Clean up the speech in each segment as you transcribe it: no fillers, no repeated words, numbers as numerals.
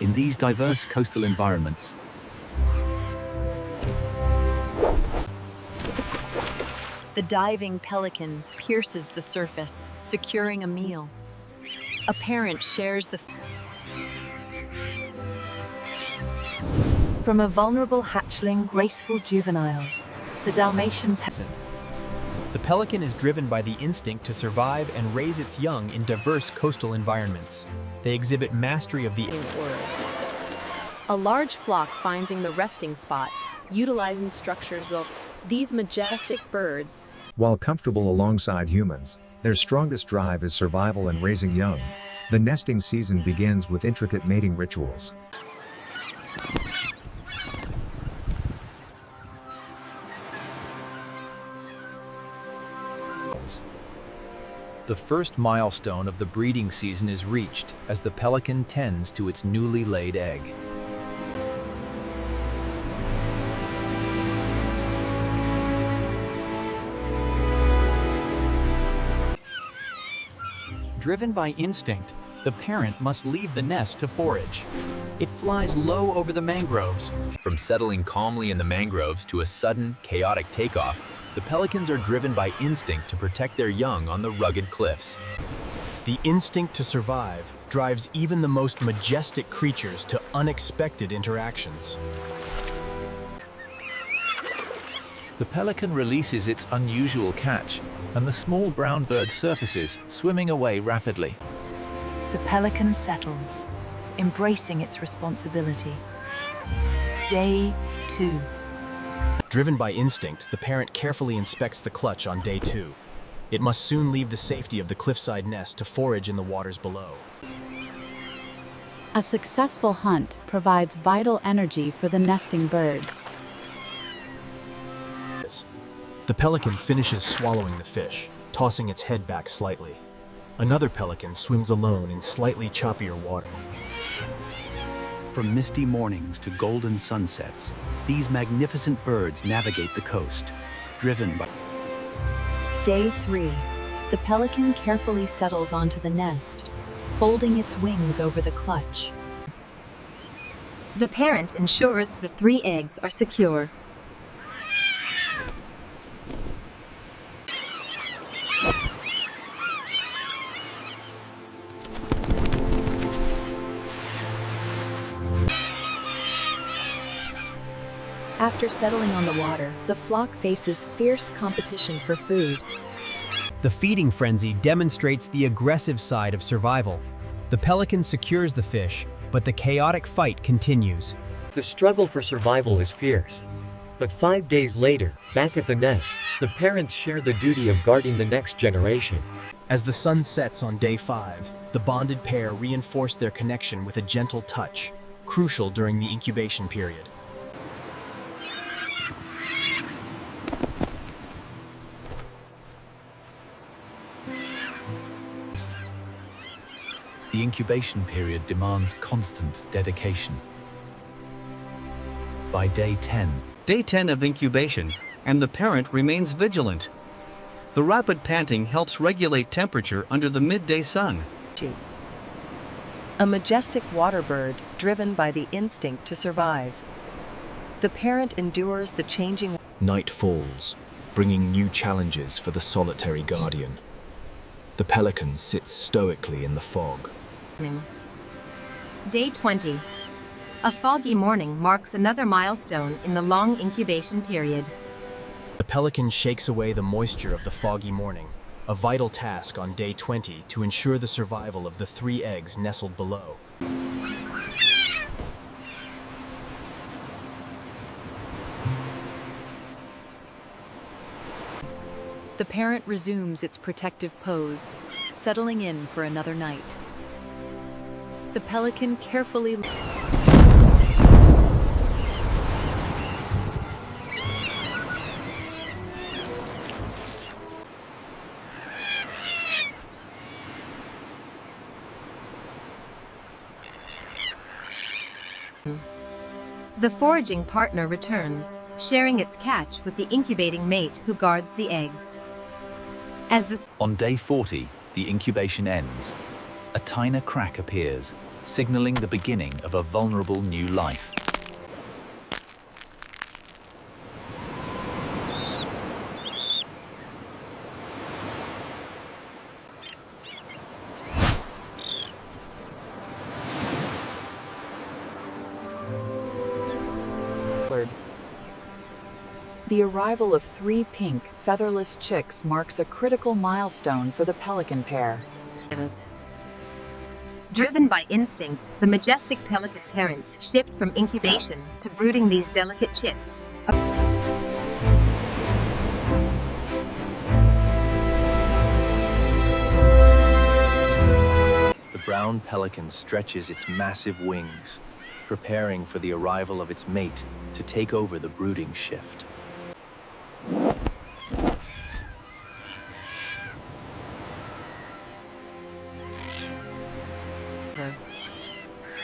In these diverse coastal environments, the diving pelican pierces the surface, securing a meal. A parent shares the from a vulnerable hatchling, graceful juveniles, the Dalmatian pelican. The pelican is driven by the instinct to survive and raise its young in diverse coastal environments. They exhibit mastery of the A large flock finding the resting spot, utilizing structures of these majestic birds. While comfortable alongside humans, their strongest drive is survival and raising young. The nesting season begins with intricate mating rituals. the first milestone of the breeding season is reached as the pelican tends to its newly laid egg. Driven by instinct, the parent must leave the nest to forage. It flies low over the mangroves. From settling calmly in the mangroves to a sudden, chaotic takeoff, the pelicans are driven by instinct to protect their young on the rugged cliffs. The instinct to survive drives even the most majestic creatures to unexpected interactions. The pelican releases its unusual catch, and the small brown bird surfaces, swimming away rapidly. The pelican settles, embracing its responsibility. Day 2. Driven by instinct, the parent carefully inspects the clutch on day 2. It must soon leave the safety of the cliffside nest to forage in the waters below. A successful hunt provides vital energy for the nesting birds. The pelican finishes swallowing the fish, tossing its head back slightly. Another pelican swims alone in slightly choppier water. From misty mornings to golden sunsets, these magnificent birds navigate the coast, driven by... Day 3. The pelican carefully settles onto the nest, folding its wings over the clutch. The parent ensures the 3 eggs are secure. After settling on the water, the flock faces fierce competition for food. The feeding frenzy demonstrates the aggressive side of survival. The pelican secures the fish, but the chaotic fight continues. The struggle for survival is fierce. But 5 days later, back at the nest, the parents share the duty of guarding the next generation. As the sun sets on day 5, the bonded pair reinforce their connection with a gentle touch, crucial during the incubation period. The incubation period demands constant dedication. By day 10, Day 10 of incubation, and the parent remains vigilant. The rapid panting helps regulate temperature under the midday sun. A majestic water bird driven by the instinct to survive. The parent endures the changing... Night falls, bringing new challenges for the solitary guardian. The pelican sits stoically in the fog. Day 20. A foggy morning marks another milestone in the long incubation period. The pelican shakes away the moisture of the foggy morning, a vital task on day 20 to ensure the survival of the 3 eggs nestled below. The parent resumes its protective pose, settling in for another night. The pelican carefully... The foraging partner returns, sharing its catch with the incubating mate who guards the eggs. On day 40, the incubation ends. a tiny crack appears, signaling the beginning of a vulnerable new life. The arrival of 3 pink, featherless chicks marks a critical milestone for the pelican pair. Driven by instinct, the majestic pelican parents shift from incubation to brooding these delicate chicks. The brown pelican stretches its massive wings, preparing for the arrival of its mate to take over the brooding shift.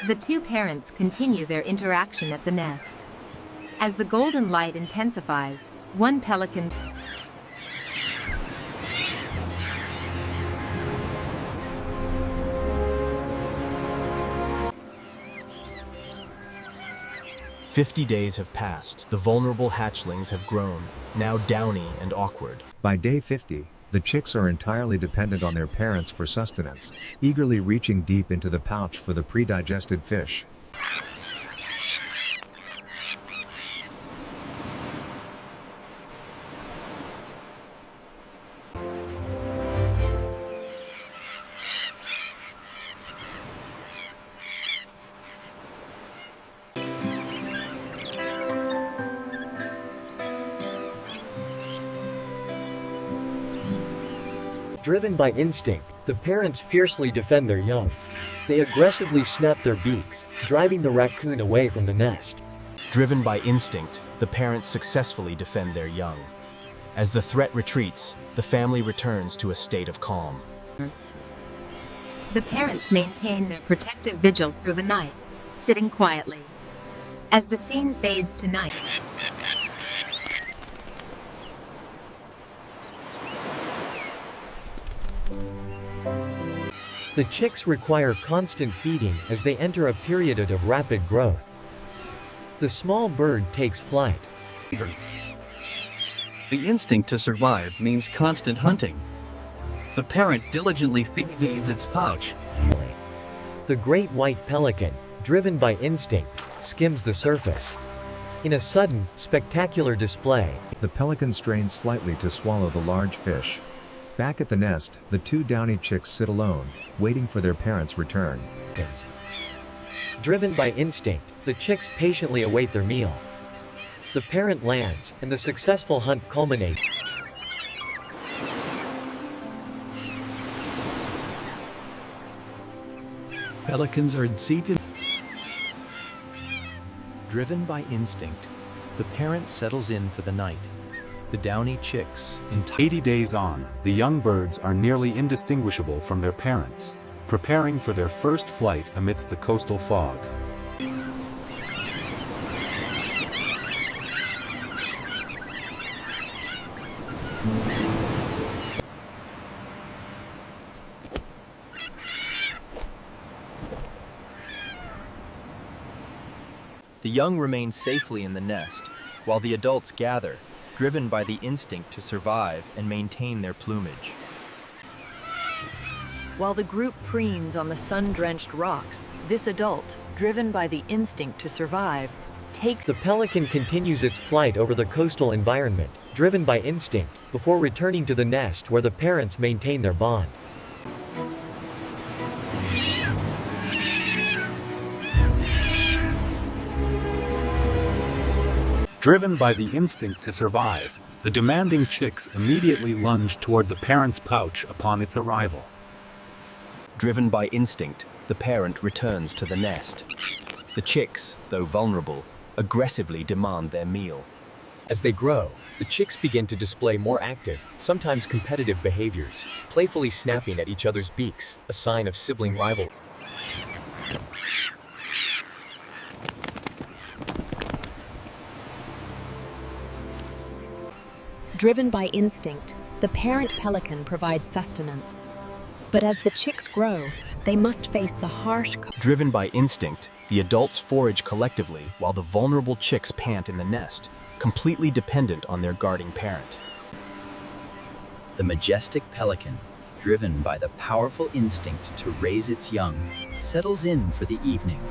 The two parents continue their interaction at the nest. As the golden light intensifies, one pelican "50 days have passed. The vulnerable hatchlings have grown, now downy and awkward. By day 50, the chicks are entirely dependent on their parents for sustenance, eagerly reaching deep into the pouch for the pre-digested fish. Driven by instinct, the parents fiercely defend their young. They aggressively snap their beaks, driving the raccoon away from the nest. Driven by instinct, the parents successfully defend their young. As the threat retreats, the family returns to a state of calm. The parents maintain their protective vigil through the night, sitting quietly. As the scene fades to night, The chicks require constant feeding as they enter a period of rapid growth. The small bird takes flight. The instinct to survive means constant hunting. The parent diligently feeds its pouch. The great white pelican, driven by instinct, skims the surface. In a sudden, spectacular display, The pelican strains slightly to swallow the large fish. Back at the nest, the 2 downy chicks sit alone, waiting for their parents' return. Driven by instinct, the chicks patiently await their meal. The parent lands, and the successful hunt culminates. Pelicans are seated. Driven by instinct, the parent settles in for the night. The downy chicks, 80 days on, the young birds are nearly indistinguishable from their parents, preparing for their first flight amidst the coastal fog. The young remain safely in the nest, while the adults gather, driven by the instinct to survive and maintain their plumage. While the group preens on the sun-drenched rocks, this adult, driven by the instinct to survive, takes The pelican continues its flight over the coastal environment, driven by instinct, before returning to the nest where the parents maintain their bond. Driven by the instinct to survive, the demanding chicks immediately lunge toward the parent's pouch upon its arrival. Driven by instinct, the parent returns to the nest. The chicks, though vulnerable, aggressively demand their meal. As they grow, the chicks begin to display more active, sometimes competitive behaviors, playfully snapping at each other's beaks, a sign of sibling rivalry. driven by instinct, the parent pelican provides sustenance. But as the chicks grow, They must face the harsh... Driven by instinct, the adults forage collectively while the vulnerable chicks pant in the nest, completely dependent on their guarding parent. The majestic pelican, driven by the powerful instinct to raise its young, settles in for the evening.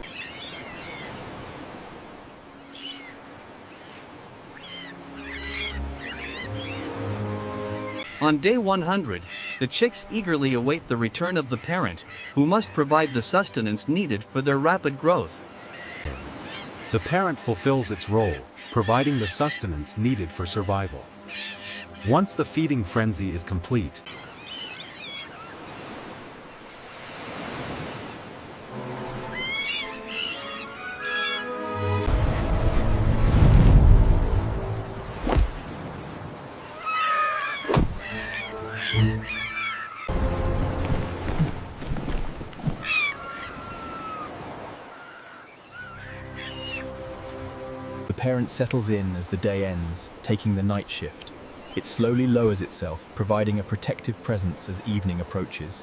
On day 100, the chicks eagerly await the return of the parent, who must provide the sustenance needed for their rapid growth. The parent fulfills its role, providing the sustenance needed for survival. Once the feeding frenzy is complete, The parent settles in as the day ends, taking the night shift. It slowly lowers itself, providing a protective presence as evening approaches.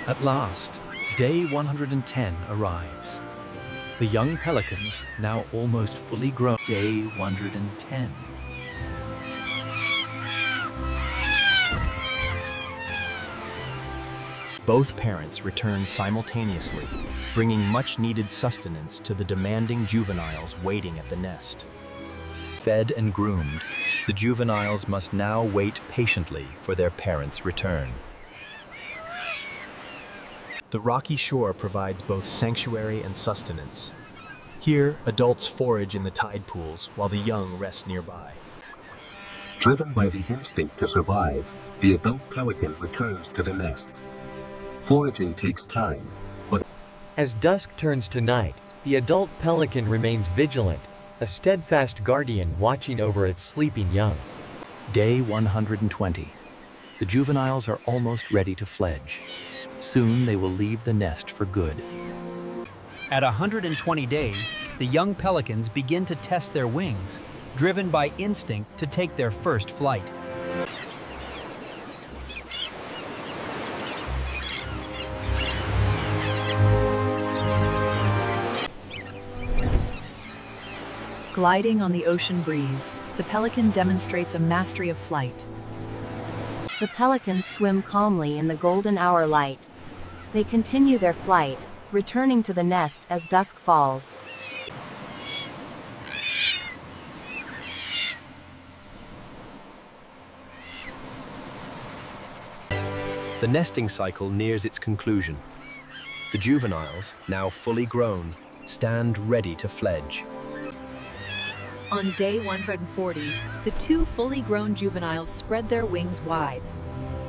At last, day 110 arrives. The young pelicans, now almost fully grown. Day 110. Both parents return simultaneously, bringing much-needed sustenance to the demanding juveniles waiting at the nest. Fed and groomed, the juveniles must now wait patiently for their parents' return. The rocky shore provides both sanctuary and sustenance. Here, adults forage in the tide pools while the young rest nearby. Driven by the instinct to survive, the adult pelican returns to the nest. Foraging takes time, but as dusk turns to night, the adult pelican remains vigilant, a steadfast guardian watching over its sleeping young. Day 120. The juveniles are almost ready to fledge. Soon they will leave the nest for good. At 120 days, the young pelicans begin to test their wings, driven by instinct to take their first flight. Gliding on the ocean breeze, the pelican demonstrates a mastery of flight. The pelicans swim calmly in the golden hour light. They continue their flight, returning to the nest as dusk falls. The nesting cycle nears its conclusion. The juveniles, now fully grown, stand ready to fledge. On day 140, the two fully grown juveniles spread their wings wide.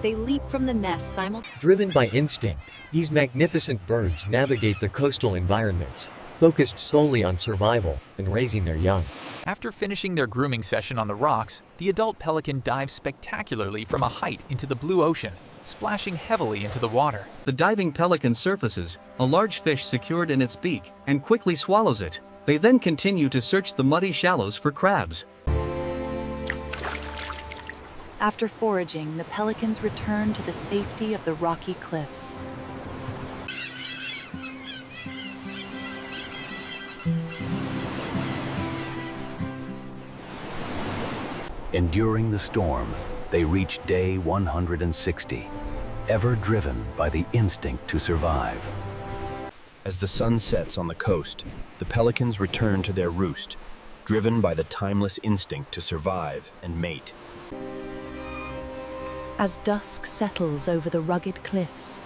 They leap from the nest simultaneously. Driven by instinct, these magnificent birds navigate the coastal environments, focused solely on survival and raising their young. After finishing their grooming session on the rocks, the adult pelican dives spectacularly from a height into the blue ocean, splashing heavily into the water. The diving pelican surfaces, a large fish secured in its beak, and quickly swallows it. They then continue to search the muddy shallows for crabs. After foraging, the pelicans return to the safety of the rocky cliffs. Enduring the storm, they reach day 160, ever driven by the instinct to survive. As the sun sets on the coast, the pelicans return to their roost, driven by the timeless instinct to survive and mate. As dusk settles over the rugged cliffs,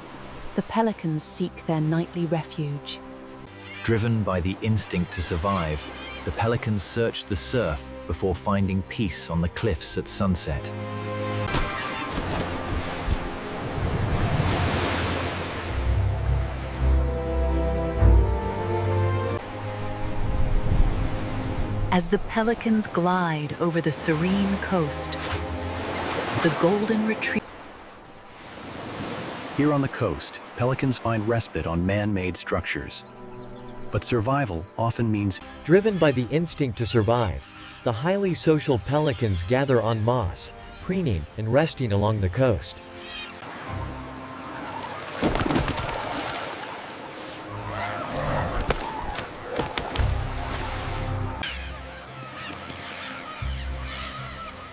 the pelicans seek their nightly refuge. Driven by the instinct to survive, the pelicans search the surf before finding peace on the cliffs at sunset. As the pelicans glide over the serene coast, the golden retriever. Here on the coast, pelicans find respite on man-made structures. But survival often means... Driven by the instinct to survive, the highly social pelicans gather on moss, preening and resting along the coast.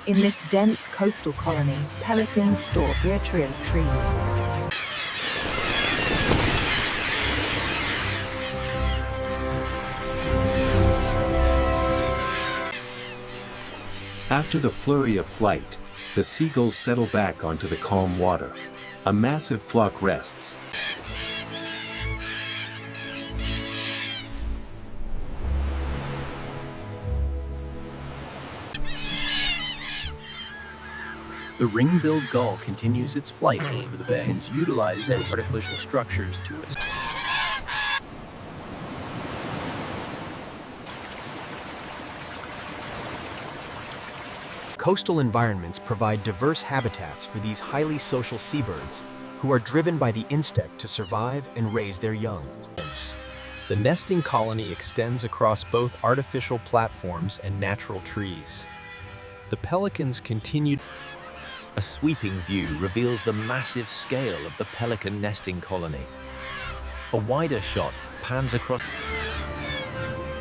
In this dense coastal colony, pelicans stalk near trees. After the flurry of flight, the seagulls settle back onto the calm water. A massive flock rests. The ring-billed gull continues its flight over the bay and utilizes artificial structures to its. Coastal environments provide diverse habitats for these highly social seabirds who are driven by the instinct to survive and raise their young. The nesting colony extends across both artificial platforms and natural trees. The pelicans continue. A sweeping view reveals the massive scale of the pelican nesting colony. A wider shot pans across.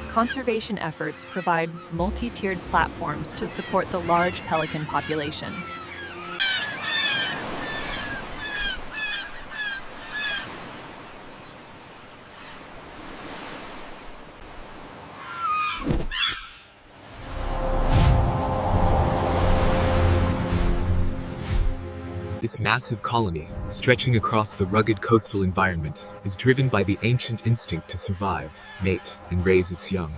Conservation efforts provide multi-tiered platforms to support the large pelican population. This massive colony, stretching across the rugged coastal environment, is driven by the ancient instinct to survive, mate, and raise its young.